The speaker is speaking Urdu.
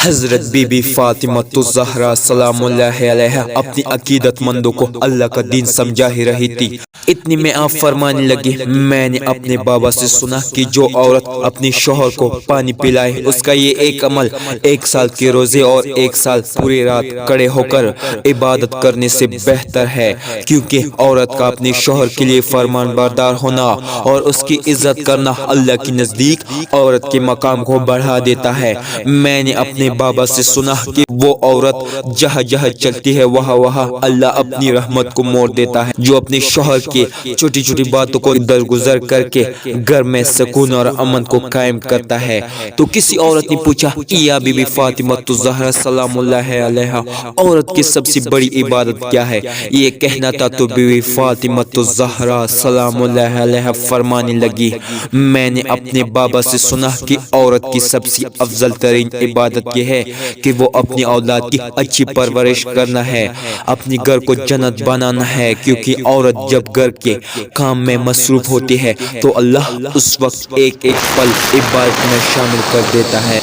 حضرت بی بی فاطمہ الزہرا سلام اللہ علیہا اپنی عقیدت مندوں کو اللہ کا دین سمجھا ہی رہی تھی۔ اتنی میں آپ فرمانے لگی، میں نے اپنے بابا سے سنا کہ جو عورت اپنی شوہر کو پانی پلائے اس کا یہ ایک عمل 1 سال کے روزے اور 1 سال پوری رات کھڑے ہو کر عبادت کرنے سے بہتر ہے، کیونکہ عورت کا اپنے شوہر کے لیے فرمان بردار ہونا اور اس کی عزت کرنا اللہ کے نزدیک عورت کے مقام کو بڑھا دیتا ہے۔ میں نے اپنے بابا سے سنا کہ وہ عورت جہاں جہاں چلتی ہے وہاں وہاں اللہ اپنی رحمت کو موڑ دیتا ہے۔ جو اپنے شوہر کی چھوٹی چھوٹی باتوں کو درگزر کر کے گھر میں سکون اور امن کو قائم کرتا ہے۔ تو کسی عورت نے پوچھا، یا بی بی فاطمہ الزہرا سلام اللہ علیہا، عورت کی سب سے بڑی عبادت کیا ہے؟ یہ کہنا تھا تو بی بی فاطمہ الزہرا سلام اللہ علیہا فرمانے لگی، میں نے اپنے بابا سے سنا کہ عورت کی سب سے افضل ترین عبادت یہ ہے کہ وہ اپنی اولاد کی اچھی پرورش کرنا ہے، اپنی گھر کو جنت بنانا ہے، کیونکہ عورت جب گھر کے کام میں مصروف ہوتی ہے تو اللہ اس وقت ایک ایک پل عبادت میں شامل کر دیتا ہے۔